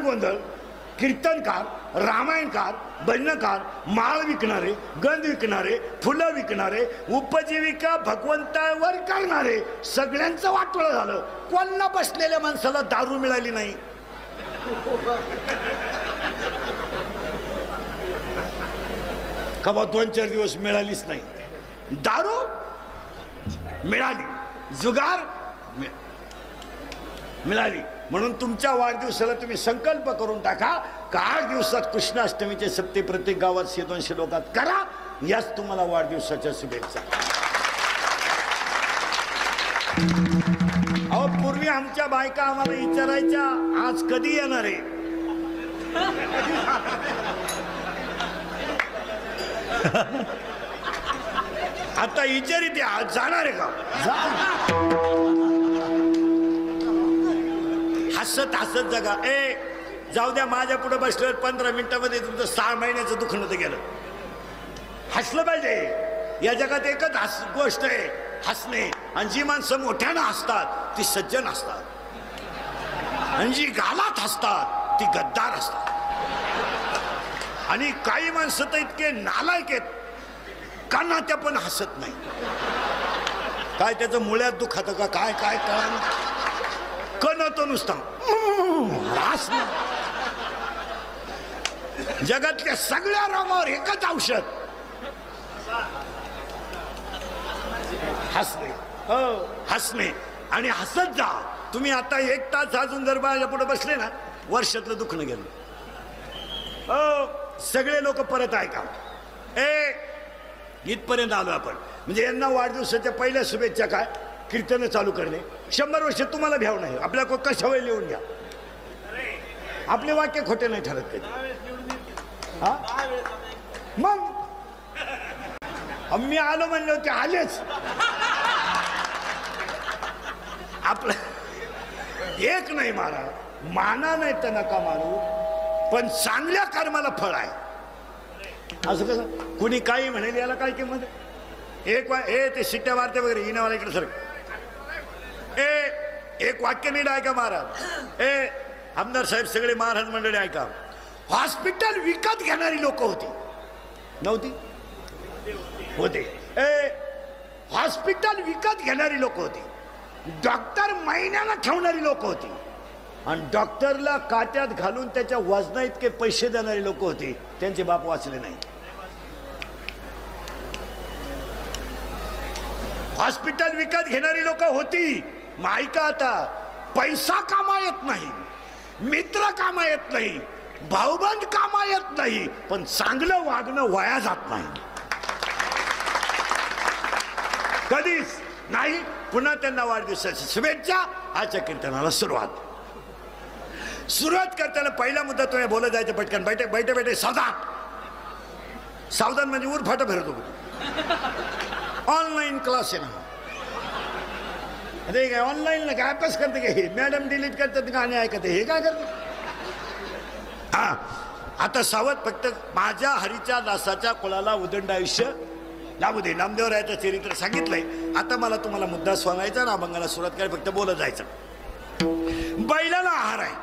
गोंधळ, कीर्तनकार, रामायणकार, भजनकार, माळ विकणारे, गंध विकणारे, फुलं विकणारे, उपजीविका भगवंतावर करणारे, सगळ्यांचं वाटोळं झालं. कोणला बसलेल्या माणसाला दारू मिळाली नाही. कवा 2-4 दिवस मिळालीच नाही. दारू मिळाली, जुगार मिळाली. म्हणून तुमच्या वाढदिवसाला तुम्ही संकल्प करून टाका का 8 दिवसात कृष्णाष्टमीचे सप्ते प्रत्येक गावात 100-200 लोकात करा. याच तुम्हाला वाढदिवसाच्या शुभेच्छा. अहो, पूर्वी आमच्या बायका आम्हाला विचारायच्या आज कधी येणार आहे. आता विचारित आज जाणार आहे का. हसत हसत जगा. जाऊ द्या, माझ्या पुढे बसल्यावर 15 मिनिटामध्ये तुमचं 6 महिन्याचं दुखणं तर गेलं. हसलं पाहिजे. या जगात एकच गोष्ट आहे, हसणे. आणि जी माणसं मोठ्यानं हसतात ती सज्जन असतात, आणि जी गालात हसतात ती गद्दार असतात. आणि काही माणसं तर इतके नालायक आहेत, कानात्या पण हसत नाही. काय त्याचं मुळ्यात दुखातं का काय काय कळलं. कणतो नुसता हसणं. जगातल्या सगळ्या रोगावर एकच औषध, हसणे. हो, हसणे. आणि हसत जा तुम्ही. आता 1 तास अजून जर माझ्या पुढे बसले ना, वर्षातलं दुखणं गेलं. हो, सगळे लोक परत ऐका. इथपर्यंत आलो आपण. म्हणजे यांना वाढदिवसाच्या पहिल्या शुभेच्छा काय, कीर्तन चालू करणे. 100 वर्ष तुम्हाला भ्याव नाही. आपल्या कशावर लिहून घ्या. आपले वाक्य खोटे नाही ठरत कधी. हा, मग मी आलो म्हणले होते, आलेच. आपलं एक नाही मारा, माना नाही तर नका मारू, पण चांगल्या कर्माला फळ आहे. असं कसं कुणी काही म्हणेल याला काय किंमत. ते शिट्ट्या मारते वगैरे हिनावाला इकडे सर. एक वाक्य नीट ऐका महाराज. आमदार साहेब, सगळे महाराज मंडळी ऐका. हॉस्पिटल विकत घेणारी लोक होती, नव्हती होते. हॉस्पिटल विकत घेणारी लोक होती. डॉक्टर महिन्याला ठेवणारी लोक होती. आणि डॉक्टरला काट्यात घालून त्याच्या वजना इतके पैसे देणारी लोक होती. त्यांचे बाप वाचले नाही. हॉस्पिटल विकत घेणारी लोक होती. मग ऐका आता, पैसा कामा येत नाही, मित्र कामा येत नाही, भाऊबंद कामा येत नाही, पण चांगलं वागणं वाया जात नाही कधीच नाही. पुन्हा त्यांना वाढदिवसाची शुभेच्छा. आजच्या कीर्तनाला सुरुवात करताना पहिला मुद्दा तुम्ही बोलत जायचं पटकन. बैठे बैठे बैठे सावधान. सावधान म्हणजे उरफाट भरत होतो. ऑनलाईन क्लास आहे ना. अरे काय ऑनलाईन ना काय अभ्यास करते का. हे मॅडम डिलीट करतात, गाणे ऐकते, हे काय करते. हा, आता सावध. फक्त माझ्या हरीच्या दासाच्या कुळाला उदंड आयुष्य लाभू दे. नामदेवरायाचं चरित्र सांगितलंय. आता मला तुम्हाला मुद्दा सांगायचा ना, अभंगाला सुरुवात करायला फक्त बोलत जायचं. बैलाला आहार आहे.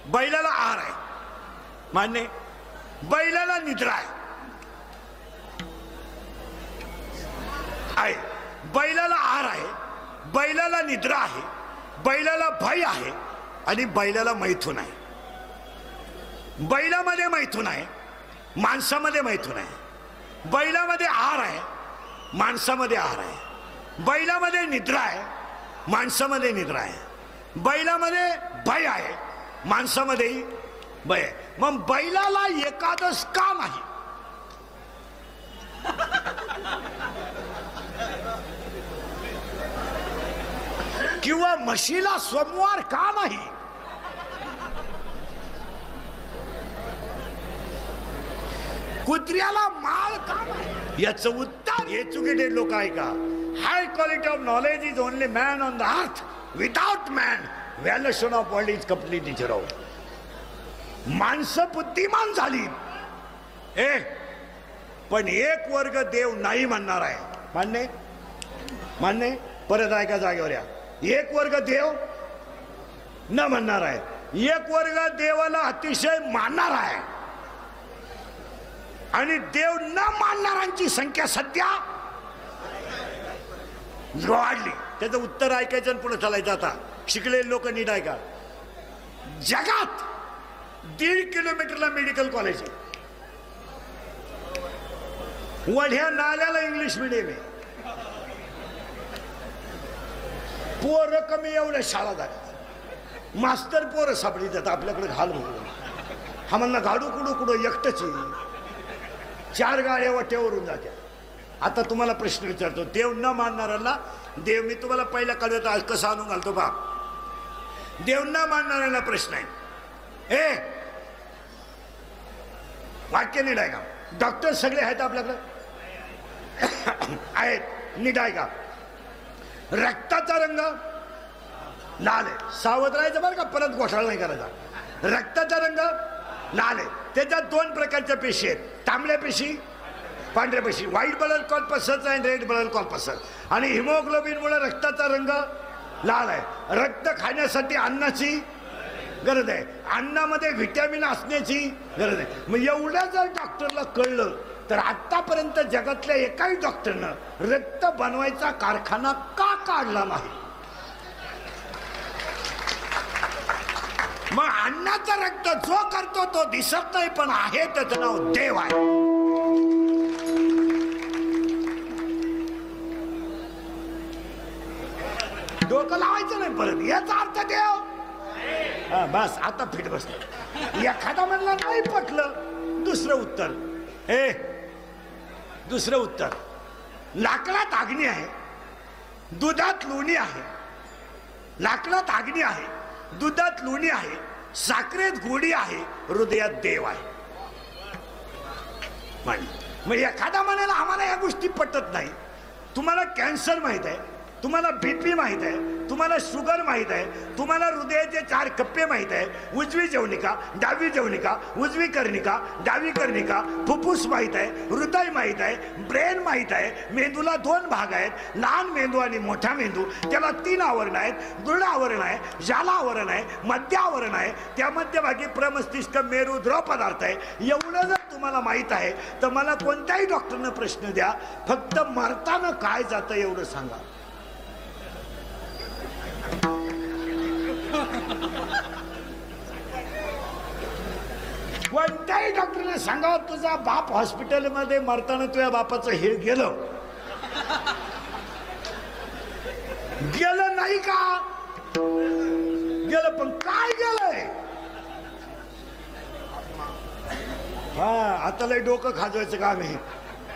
बैलाला आहार आहे मान्य. बैलाला निद्रा आहे. बैलाला आहार आहे, बैलाला निद्रा आहे, बैलाला भय आहे, आणि बैलाला मैथून आहे. बैलामध्ये मैथून आहे, माणसामध्ये मैथून आहे. बैलामध्ये आहार आहे, माणसामध्ये आहार आहे. बैलामध्ये निद्रा आहे, माणसामध्ये निद्रा आहे. बैलामध्ये भय आहे, माणसामध्येही भय आहे. मग बैलाला एकादश का नाही. किंवा म्हशीला सोमवार का नाही. कुत्र्याला माळ का नाही. याचं उत्तर एज्युकेटेड लोक आहे का. High quality of knowledge is only man on the earth. Without man valuation of world is completely zero. माणसं बुद्धिमान झाली, पण एक वर्ग देव नाही म्हणणार आहे. मान्य मान्य. परत ऐका जागेवर या. एक वर्ग देव न म्हणणार आहे. एक वर्ग देवाला अतिशय मानणार आहे आणि देव न मानणाऱ्यांची संख्या सध्या वाढली. त्याचं उत्तर ऐकायचं आणि पुढे चालायचं. आता शिकलेले लोक नीट ऐका. जगात 1.5 किलोमीटरला मेडिकल कॉलेज आहे. वढ्या नाल्याला इंग्लिश मिडियम आहे. पोरं कमी एवढ्या शाळा झाल्या. मास्तर पोरं सापडी जातात आपल्याकडे घाल म्हणून. हा म्हणला गाडू कुडू कुडं एकटच 4 गाड्या वाट्यावरून जात्या. आता तुम्हाला प्रश्न विचारतो. देव न मानणाऱ्याला देव, मी तुम्हाला पहिला कळवतो आज कसं आणून घालतो बाप. देव न मानणाऱ्याला प्रश्न आहे. हे वाक्य नीट आहे का? डॉक्टर सगळे आहेत आपल्याकडे आहेत. नीट आहे का? रक्ताचा रंग लाल आहे. सावध राहायचं बरं का, परत घोटाळा नाही करायचा. रक्ताचा रंग लाल आहे. त्याच्यात 2 प्रकारच्या पेशी आहेत. तांबड्या पेशी, पांढऱ्या पेशी. व्हाईट ब्लड कॉर्पसच आणि रेड ब्लड कॉर्पस. आणि हिमोग्लोबिनमुळे रक्ताचा रंग लाल आहे. रक्त खाण्यासाठी अन्नाची गरज आहे. अन्नामध्ये व्हिटॅमिन असण्याची गरज आहे. मग एवढं जर डॉक्टरला कळलं तर आतापर्यंत जगातल्या एकाही डॉक्टरनं रक्त बनवायचा कारखाना का काढला नाही? मग अन्नाचं रक्त जो करतो तो दिसत नाही, पण आहे त्याचं नाव देव आहे. डोकं लावायचं नाही परत. याचा अर्थ देव. हा बस आता फिट बसलं. एखादा म्हणला नाही पटलं. दुसरं उत्तर. दुसरं उत्तर. लाकडात अग्नी आहे, दुधात लोणी आहे. लाकडात अग्नी आहे, दुधात लोणी आहे, साखरेत गोडी आहे, हृदयात देव आहे. मग एखादा म्हणाला आम्हाला या गोष्टी पटत नाही. तुम्हाला कॅन्सर माहित आहे, तुम्हाला बीपी माहित आहे, तुम्हाला शुगर माहित आहे, तुम्हाला हृदयाचे 4 कप्पे माहित आहे, उजवी जवनिका, डावी जवनिका, उजवी कर्णिका, डावी कर्णिका, फुफ्फुस माहित आहे, हृदय माहित आहे, ब्रेन माहित आहे. मेंदूला 2 भाग आहेत, लहान मेंदू आणि मोठा मेंदू. त्याला 3 आवरण आहेत. दृढ आवरण आहे, जाला आवरण आहे, मध्य आवरण आहे. त्या मध्यभागी प्रमस्तिष्क, मेरू, द्रव पदार्थ आहे. एवढं जर तुम्हाला माहित आहे तर मला कोणत्याही डॉक्टरनं प्रश्न द्या, फक्त मरताना काय जातं एवढं सांगा. कोणत्याही डॉक्टरने सांगा तुझा बाप हॉस्पिटलमध्ये मरताना तुझ्या बापाचं हे गेलं नाही का? गेलं, पण काय गेलंय? हा आता लय डोकं खाजवायचं काम आहे.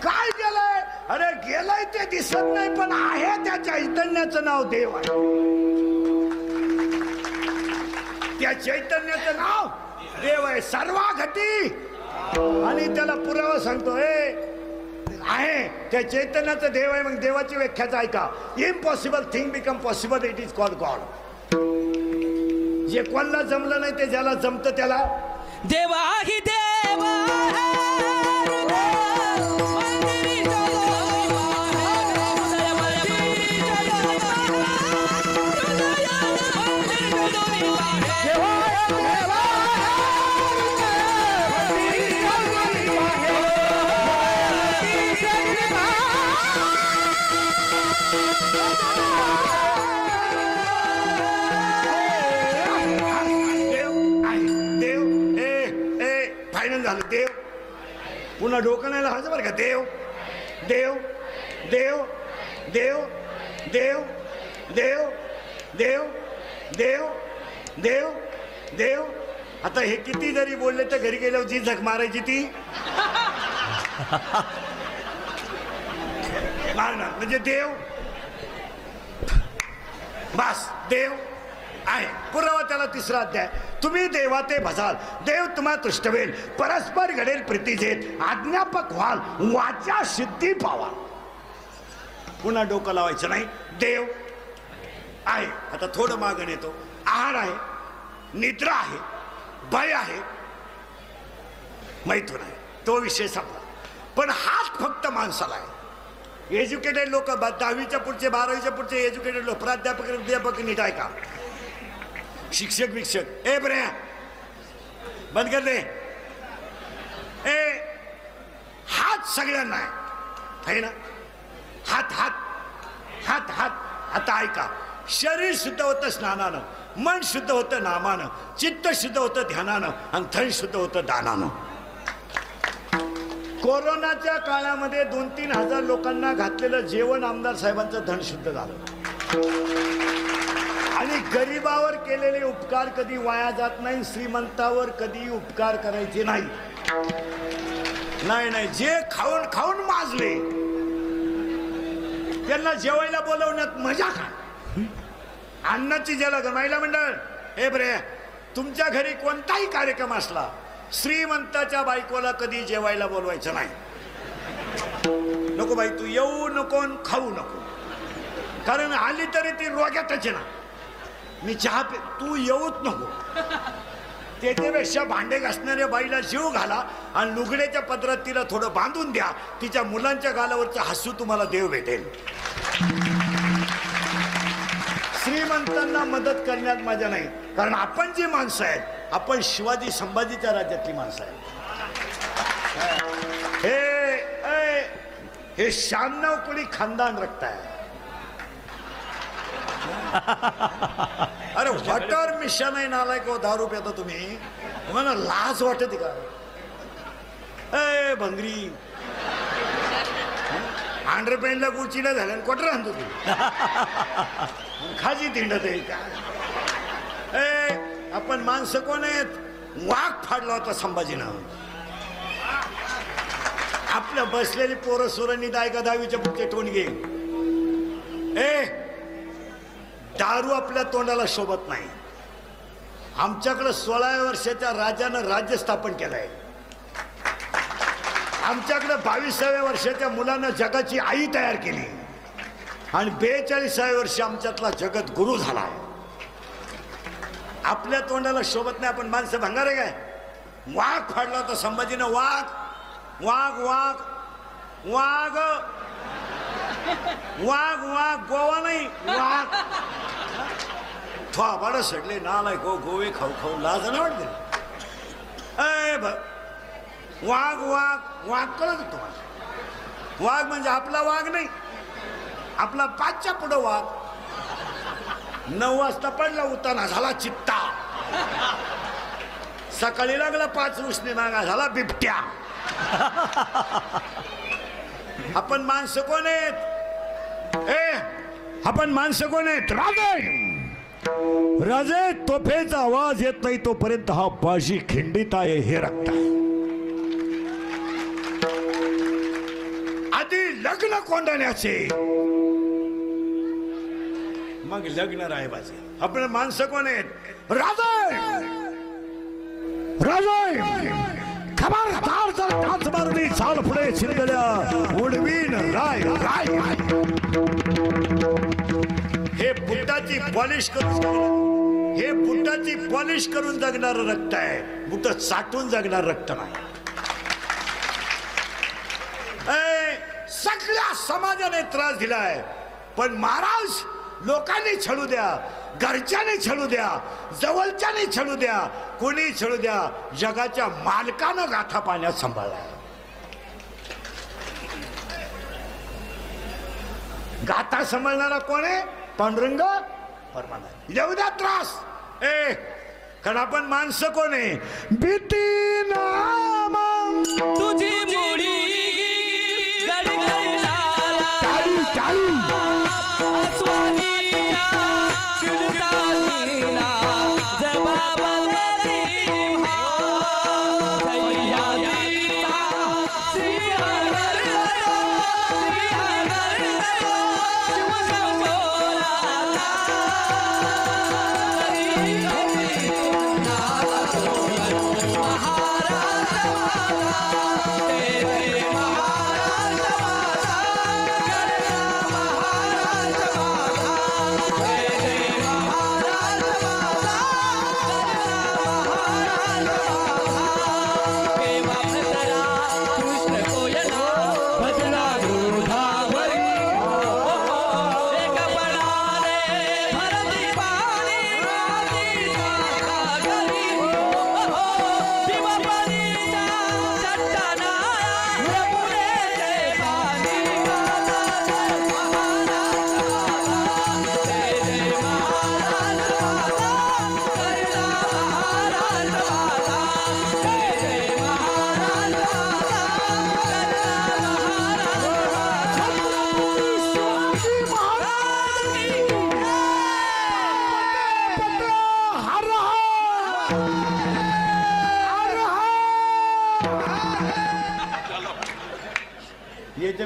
काय गेलंय? अरे गेलंय ते दिसत नाही, पण आहे त्या चैतन्याचं नाव देव आहे. त्या चैतन्याचं नाव देव आहे. सर्वाघटी. आणि त्याला पुरावा सांगतो आहे त्या चैतन्याचं देव आहे. मग देवाची व्याख्याच ऐका. Impossible thing become possible, it is called God. जे कोणाला जमलं नाही ते ज्याला जमतं त्याला देवा ही देवा. झालं देव. पुन्हा डोकं नाही लावायचं बरं का. देव देव देव देव देव देव देव देव देव देव. आता हे किती जरी बोलले तर घरी गेल्यावर जी झक मारायची ती मारणार. म्हणजे देव बस देव आहे. पुरावा त्याला 3रा अध्याय. तुम्ही देवा ते भजाल, देव तुम्हा तुष्टवेल, परस्पर घडेल प्रीतीजेत, आज्ञापक व्हाल, वाचा सिद्धी पावा. पुन्हा डोकं लावायचं नाही. देव आहे. आता थोडं मागण येतो. आहार आहे, निद्रा आहे, भय आहे, मैथून आहे. तो विषय संपला. पण हात फक्त माणसाला आहे. एज्युकेटेड लोक 10वीच्या पुढचे 12वीच्या पुढचे एज्युकेटेड लोक, प्राध्यापक विद्यापक नीट आहे का? शिक्षक विक्षक ए बऱ्या बंद कर दे. ए हात सगळ्यांना आहे ना. हात हात हात हात. आता ऐका, शरीर शुद्ध होतं स्नानानं, मन शुद्ध होतं नामानं, चित्त शुद्ध होतं ध्यानानं आणि धन शुद्ध होतं दानानं. कोरोनाच्या काळामध्ये 2-3 हजार लोकांना घातलेलं जेवण आमदार साहेबांचं धन शुद्ध झालं. आणि गरिबावर केलेले उपकार कधी वाया जात नाही. श्रीमंतावर कधी उपकार करायचे नाही. नाही नाही, जे खाऊन खाऊन माजले त्यांना जेवायला बोलवण्यात मजा काय. अन्नाची जलद महिला मंडळ हे बरे, तुमच्या घरी कोणताही कार्यक्रम असला, श्रीमंताच्या बायकोला कधी जेवायला बोलवायचं नाही. नको बाई, तू येऊ नको खाऊ नको, कारण आली तरी ती रोग्यातच ना. मी चहा पे, तू येऊच नको. त्याच्यापेक्षा भांडे घासणाऱ्या बाईला जीव घाला आणि लुगड्याच्या पदरात तिला थोडं बांधून द्या. तिच्या मुलांच्या गालावरचं हसू तुम्हाला देव भेटेल. श्रीमंतांना मदत करण्यात मजा नाही, कारण आपण जी माणसं आहेत, आपण शिवाजी संभाजीच्या राज्यातली माणसं आहेत. हे 96 कोणी खानदान रक्त आहे. अरे वॉटर मिशन आहे नालाय को 10 रुपयात तुम्ही, तुम्हाला लाज वाटते का. ए भंगरी अंडरपेंडला गुचिडा झाल्या क्वार्टर आणतो तू खाजी तिंडत आहे का. ए आपण माणसं कोण आहेत. वाघ फाडला होता संभाजीनं. आपल्या बसलेली पोरं सोरांनी 10वीच्या पुढचे टोनगे. ए दारू आपल्या तोंडाला शोभत नाही. आमच्याकडे 16व्या वर्षाच्या राजानं राज्य स्थापन केलंय. आमच्याकडे 22व्या वर्षाच्या मुलानं जगाची आई तयार केली आणि 42व्या वर्षी आमच्यातला जगत गुरु झाला. आपल्या तोंडाला शोभत नाही. आपण माणसं भंगार आहे काय. वाघ फाडला होता संभाजीनं. वाघ वाघ वाघ वाघ वाघ वाघ गोवा नाही वाघ. थोबाड सडले नालाय गो गोवे खाऊ खाऊ लाज ना वाटते. अय वाघ वाघ वाघ कळत तुम्हाला. वाघ म्हणजे आपला वाघ नाही, आपला 5च्या पुढं वाघ. 9 वाजता पडला उताना झाला चित्ता. सकाळी लागला 5 उसने नागा झाला बिबट्या. आपण माणसं कोण आहेत. आपण माणसं कोण आहेत. राजे तोफेचा आवाज येत नाही तोपर्यंत हा बाजी खिंडीत आहे हे रक्त. आधी लग्न कोंडाण्याचे मग लग्न रायबाचे. आपण माणसं कोण आहेत. राजे राजे खबरदार जर काच मारली चाल पुढे शिरगल्या उडवीन राय राय. हे बुटाची पॉलिश करून, हे बुटाची पॉलिश करून जगणार रक्त आहे. बुट चाटून जगणार रक्त नाही. सगळ्या समाजाने त्रास दिलाय, पण महाराज लोकांनी छळू द्या, घरच्याने छळू द्या, जवळच्याने छळू द्या, कोणी छळू द्या, जगाच्या मालकानं गाथा पाण्यात सांभाळलाय. गाथा सांभाळणारा कोण आहे. पांडुरंग परमानंद. येऊ द्या त्रास. कारण आपण माणसं कोण आहे. भीती नाम तुझी मुडी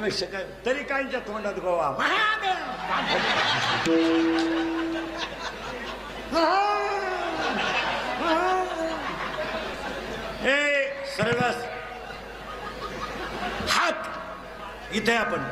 याच्यापेक्षा काय तरी काहींच्या तोंडात गोवा हे सर्वस हात इथे आपण